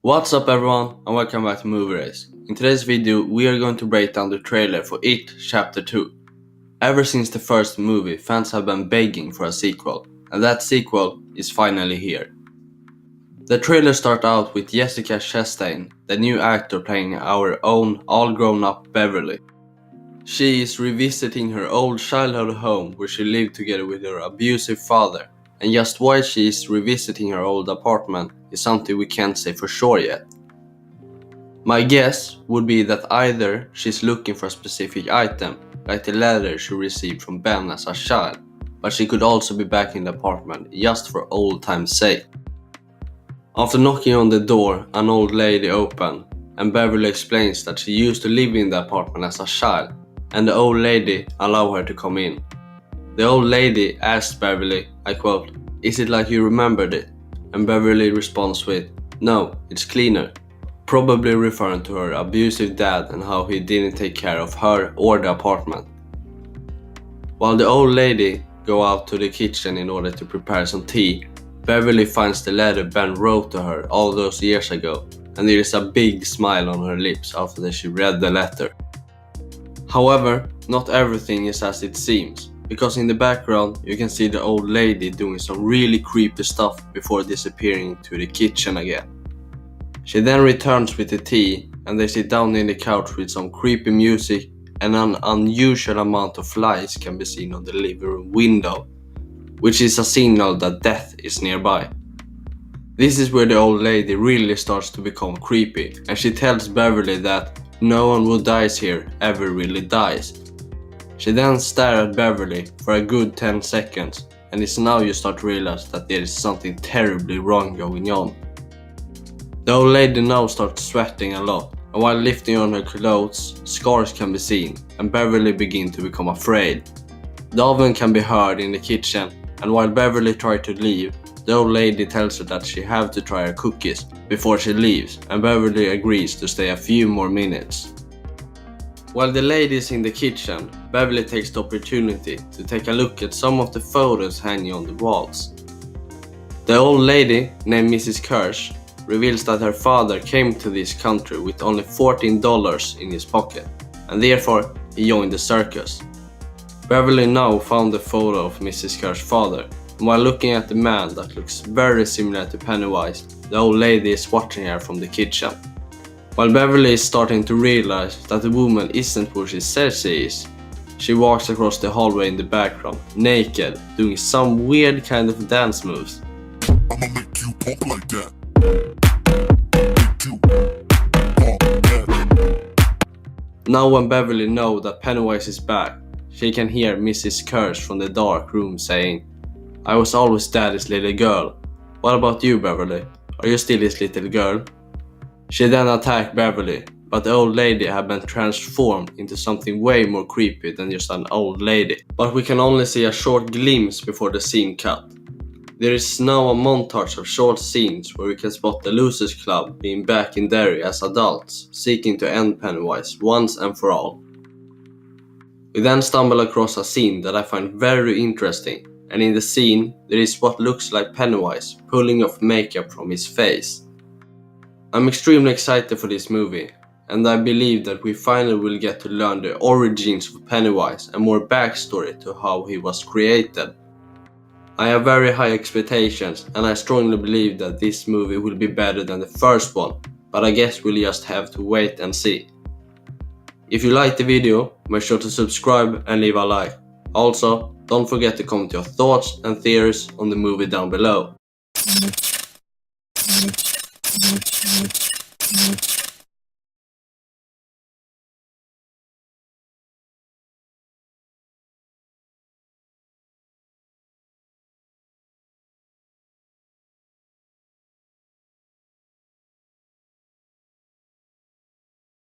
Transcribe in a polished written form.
What's up everyone and welcome back to Movie Raze. In today's video we are going to break down the trailer for It Chapter 2. Ever since the first movie, fans have been begging for a sequel, and that sequel is finally here. The trailer starts out with Jessica Chastain, the new actor playing our own all-grown-up Beverly. She is revisiting her old childhood home where she lived together with her abusive father, and just why she is revisiting her old apartment is something we can't say for sure yet. My guess would be that either she's looking for a specific item, like the letter she received from Ben as a child, but she could also be back in the apartment just for old time's sake. After knocking on the door, an old lady opened, and Beverly explains that she used to live in the apartment as a child, and the old lady allowed her to come in. The old lady asked Beverly, I quote, "Is it like you remembered it?" And Beverly responds with, "No, it's cleaner," probably referring to her abusive dad and how he didn't take care of her or the apartment. While the old lady go out to the kitchen in order to prepare some tea, Beverly finds the letter Ben wrote to her all those years ago, and there is a big smile on her lips after she read the letter. However, not everything is as it seems, because in the background you can see the old lady doing some really creepy stuff before disappearing to the kitchen again. She then returns with the tea, and they sit down in the couch with some creepy music, and an unusual amount of lights can be seen on the living room window, which is a signal that death is nearby. This is where the old lady really starts to become creepy, and she tells Beverly that no one who dies here ever really dies. She then stares at Beverly for a good 10 seconds, and it's now you start to realize that there is something terribly wrong going on. The old lady now starts sweating a lot, and while lifting on her clothes, scars can be seen, and Beverly begins to become afraid. The oven can be heard in the kitchen, and while Beverly tries to leave, the old lady tells her that she has to try her cookies before she leaves, and Beverly agrees to stay a few more minutes. While the lady is in the kitchen, Beverly takes the opportunity to take a look at some of the photos hanging on the walls. The old lady, named Mrs. Kirsch, reveals that her father came to this country with only $14 in his pocket, and therefore he joined the circus. Beverly now found the photo of Mrs. Kirsch's father, and while looking at the man that looks very similar to Pennywise, the old lady is watching her from the kitchen. While Beverly is starting to realize that the woman isn't who she says she is, she walks across the hallway in the background, naked, doing some weird kind of dance moves. I'ma make you pop like that. Make you pop that. Now when Beverly knows that Pennywise is back, she can hear Mrs. Kirsch from the dark room saying, "I was always daddy's little girl. What about you, Beverly? Are you still his little girl?" She then attacks Beverly, but the old lady had been transformed into something way more creepy than just an old lady. But we can only see a short glimpse before the scene cut. There is now a montage of short scenes where we can spot the Losers Club being back in Derry as adults, seeking to end Pennywise once and for all. We then stumble across a scene that I find very interesting, and in the scene there is what looks like Pennywise pulling off makeup from his face. I'm extremely excited for this movie, and I believe that we finally will get to learn the origins of Pennywise and more backstory to how he was created. I have very high expectations, and I strongly believe that this movie will be better than the first one, but I guess we'll just have to wait and see. If you liked the video, make sure to subscribe and leave a like. Also, don't forget to comment your thoughts and theories on the movie down below.